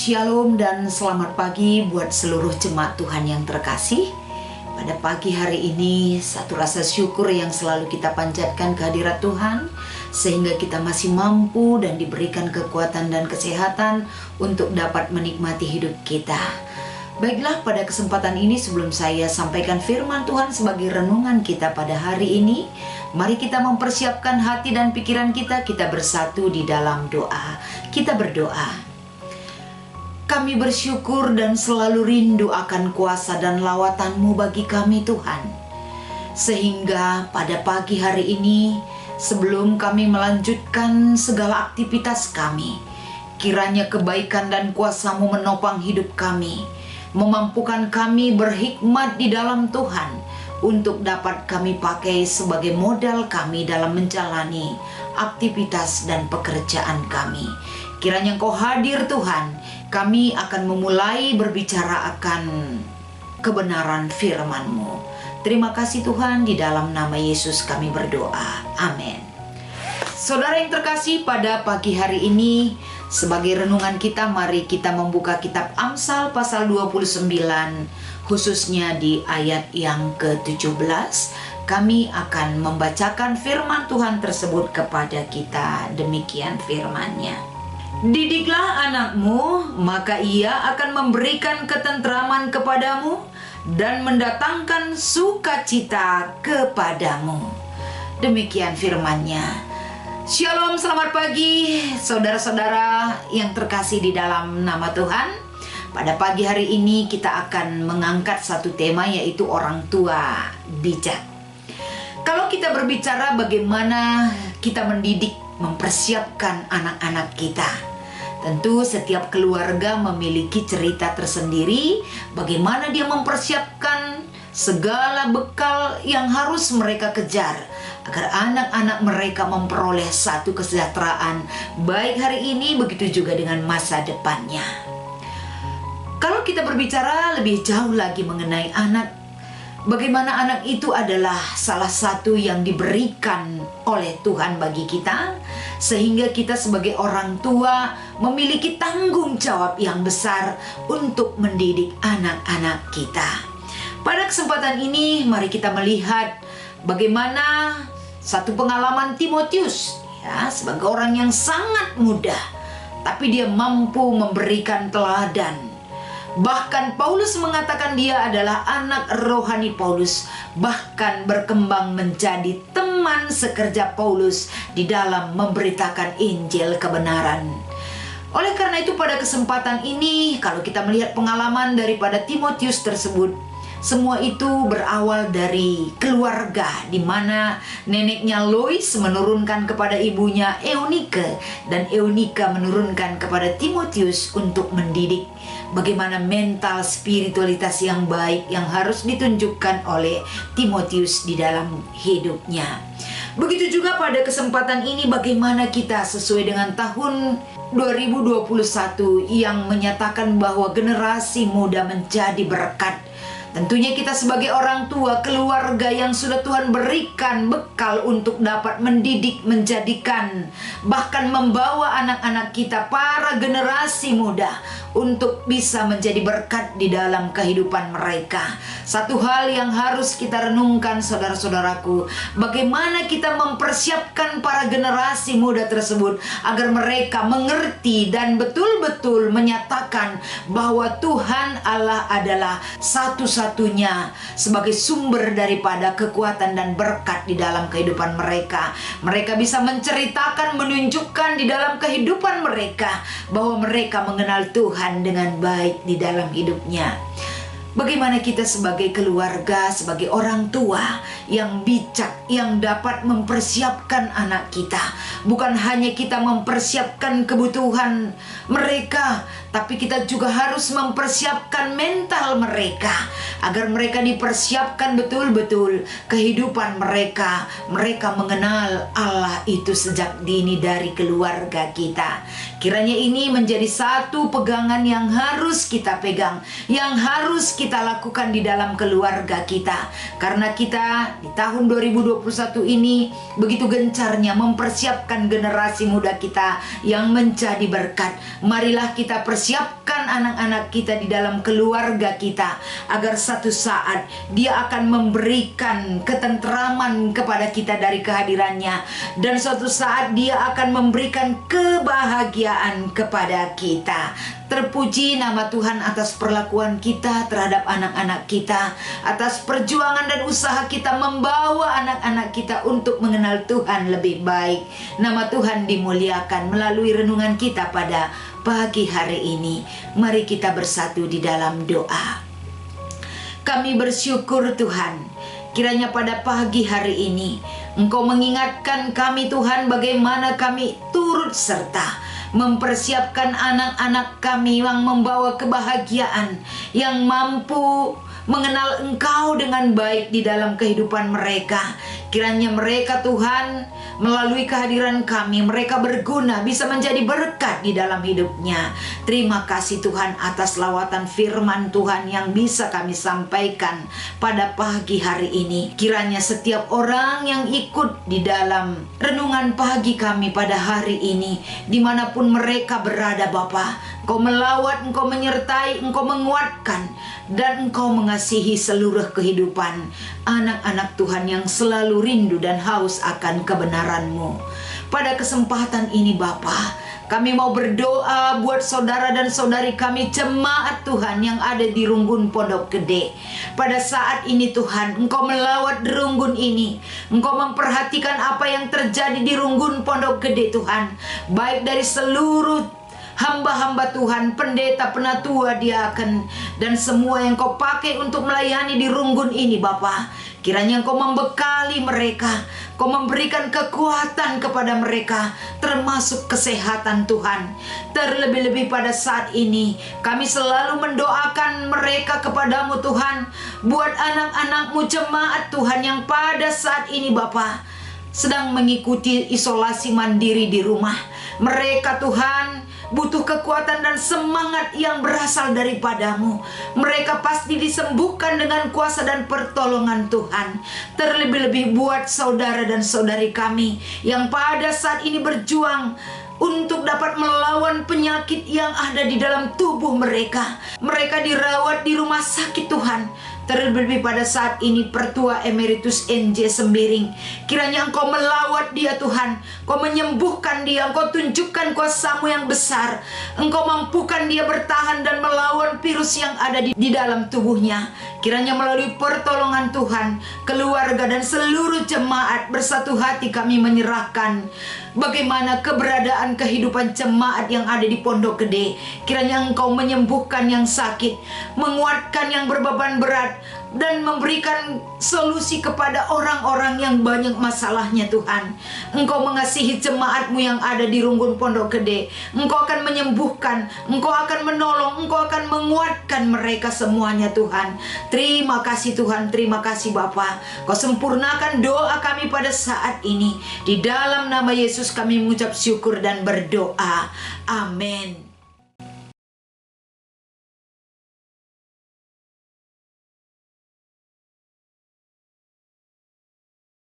Shalom dan selamat pagi buat seluruh jemaat Tuhan yang terkasih. Pada pagi hari ini, satu rasa syukur yang selalu kita panjatkan kehadirat Tuhan, sehingga kita masih mampu dan diberikan kekuatan dan kesehatan untuk dapat menikmati hidup kita. Baiklah, pada kesempatan ini sebelum saya sampaikan firman Tuhan sebagai renungan kita pada hari ini, mari kita mempersiapkan hati dan pikiran kita bersatu di dalam doa. Kita berdoa. Kami bersyukur dan selalu rindu akan kuasa dan lawatan-Mu bagi kami Tuhan. Sehingga pada pagi hari ini, sebelum kami melanjutkan segala aktivitas kami, kiranya kebaikan dan kuasa-Mu menopang hidup kami, memampukan kami berhikmat di dalam Tuhan, untuk dapat kami pakai sebagai modal kami dalam menjalani aktivitas dan pekerjaan kami. Kiranya Engkau hadir Tuhan, kami akan memulai berbicara akan kebenaran firman-Mu. Terima kasih Tuhan, di dalam nama Yesus kami berdoa. Amin. Saudara yang terkasih, pada pagi hari ini sebagai renungan kita, mari kita membuka kitab Amsal pasal 29, khususnya di ayat yang ke-17. Kami akan membacakan firman Tuhan tersebut kepada kita. Demikian firman-Nya. Didiklah anakmu, maka ia akan memberikan ketentraman kepadamu dan mendatangkan sukacita kepadamu. Demikian firman-Nya. Shalom, selamat pagi saudara-saudara yang terkasih di dalam nama Tuhan. Pada pagi hari ini kita akan mengangkat satu tema, yaitu orang tua bijak. Kalau kita berbicara bagaimana kita mendidik, mempersiapkan anak-anak kita, tentu setiap keluarga memiliki cerita tersendiri bagaimana dia mempersiapkan segala bekal yang harus mereka kejar agar anak-anak mereka memperoleh satu kesejahteraan baik hari ini, begitu juga dengan masa depannya. Kalau kita berbicara lebih jauh lagi mengenai anak, bagaimana anak itu adalah salah satu yang diberikan oleh Tuhan bagi kita, sehingga kita sebagai orang tua memiliki tanggung jawab yang besar untuk mendidik anak-anak kita. Pada kesempatan ini, mari kita melihat bagaimana satu pengalaman Timotius, sebagai orang yang sangat muda, tapi dia mampu memberikan teladan. Bahkan Paulus mengatakan dia adalah anak rohani Paulus, bahkan berkembang menjadi teman sekerja Paulus di dalam memberitakan Injil kebenaran. Oleh karena itu, pada kesempatan ini, kalau kita melihat pengalaman daripada Timotius tersebut, semua itu berawal dari keluarga, di mana neneknya Lois menurunkan kepada ibunya Eunike, dan Eunika menurunkan kepada Timotius untuk mendidik bagaimana mental spiritualitas yang baik yang harus ditunjukkan oleh Timotius di dalam hidupnya. Begitu juga pada kesempatan ini, bagaimana kita sesuai dengan tahun 2021 yang menyatakan bahwa generasi muda menjadi berkat. Tentunya kita sebagai orang tua, keluarga yang sudah Tuhan berikan bekal untuk dapat mendidik, menjadikan, bahkan membawa anak-anak kita, para generasi muda, untuk bisa menjadi berkat di dalam kehidupan mereka. Satu hal yang harus kita renungkan, saudara-saudaraku, bagaimana kita mempersiapkan para generasi muda tersebut agar mereka mengerti dan betul-betul menyatakan bahwa Tuhan Allah adalah satu-satunya sebagai sumber daripada kekuatan dan berkat di dalam kehidupan mereka. Mereka bisa menceritakan, menunjukkan di dalam kehidupan mereka bahwa mereka mengenal Tuhan dengan baik di dalam hidupnya. Bagaimana kita sebagai keluarga, sebagai orang tua yang bijak, yang dapat mempersiapkan anak kita. Bukan hanya kita mempersiapkan kebutuhan mereka, tapi kita juga harus mempersiapkan mental mereka, agar mereka dipersiapkan betul-betul kehidupan mereka. Mereka mengenal Allah itu sejak dini dari keluarga kita. Kiranya ini menjadi satu pegangan yang harus kita pegang, yang harus kita lakukan di dalam keluarga kita. Karena kita di tahun 2021 ini begitu gencarnya mempersiapkan generasi muda kita yang menjadi berkat. Marilah kita persiapkan anak-anak kita di dalam keluarga kita, agar satu saat dia akan memberikan ketentraman kepada kita dari kehadirannya, dan suatu saat dia akan memberikan kebahagiaan kepada kita. Terpuji nama Tuhan atas perlakuan kita terhadap anak-anak kita, atas perjuangan dan usaha kita membawa anak-anak kita untuk mengenal Tuhan lebih baik. Nama Tuhan dimuliakan melalui renungan kita pada pagi hari ini. Mari kita bersatu di dalam doa. Kami bersyukur Tuhan, kiranya pada pagi hari ini Engkau mengingatkan kami Tuhan, bagaimana kami turut serta mempersiapkan anak-anak kami yang membawa kebahagiaan, yang mampu mengenal Engkau dengan baik di dalam kehidupan mereka. Kiranya mereka Tuhan, melalui kehadiran kami, mereka berguna, bisa menjadi berkat di dalam hidupnya. Terima kasih Tuhan atas lawatan firman Tuhan yang bisa kami sampaikan pada pagi hari ini. Kiranya setiap orang yang ikut di dalam renungan pagi kami pada hari ini, dimanapun mereka berada Bapa, Engkau melawat, Engkau menyertai, Engkau menguatkan, dan Engkau mengasihi seluruh kehidupan anak-anak Tuhan yang selalu rindu dan haus akan kebenaran-Mu. Pada kesempatan ini Bapa, kami mau berdoa buat saudara dan saudari kami, jemaat Tuhan yang ada di Runggun Pondok Gede. Pada saat ini Tuhan, Engkau melawat Runggun ini, Engkau memperhatikan apa yang terjadi di Runggun Pondok Gede Tuhan, baik dari seluruh hamba-hamba Tuhan, pendeta, penatua, diaken, dan semua yang Kau pakai untuk melayani di Runggun ini Bapa. Kiranya Engkau membekali mereka, Kau memberikan kekuatan kepada mereka, termasuk kesehatan Tuhan. Terlebih-lebih pada saat ini, kami selalu mendoakan mereka kepadamu Tuhan, buat anak-anak-Mu jemaat Tuhan yang pada saat ini Bapa sedang mengikuti isolasi mandiri di rumah. Mereka Tuhan butuh kekuatan dan semangat yang berasal daripada-Mu. Mereka pasti disembuhkan dengan kuasa dan pertolongan Tuhan. Terlebih-lebih buat saudara dan saudari kami yang pada saat ini berjuang untuk dapat melawan penyakit yang ada di dalam tubuh mereka. Mereka dirawat di rumah sakit Tuhan. Terlebih pada saat ini Pertua Emeritus NJ Sembiring, kiranya Engkau melawat dia Tuhan, Engkau menyembuhkan dia, Engkau tunjukkan kuasa-Mu yang besar, Engkau mampukan dia bertahan dan melawan virus yang ada di dalam tubuhnya. Kiranya melalui pertolongan Tuhan, keluarga dan seluruh jemaat bersatu hati kami menyerahkan bagaimana keberadaan kehidupan jemaat yang ada di Pondok Gede. Kiranya Engkau menyembuhkan yang sakit, menguatkan yang berbeban berat, dan memberikan solusi kepada orang-orang yang banyak masalahnya Tuhan. Engkau mengasihi jemaat-Mu yang ada di Runggun Pondok Gede. Engkau akan menyembuhkan, Engkau akan menolong, Engkau akan menguatkan mereka semuanya Tuhan. Terima kasih Tuhan, terima kasih Bapa. Kau sempurnakan doa kami pada saat ini. Di dalam nama Yesus kami mengucap syukur dan berdoa. Amin.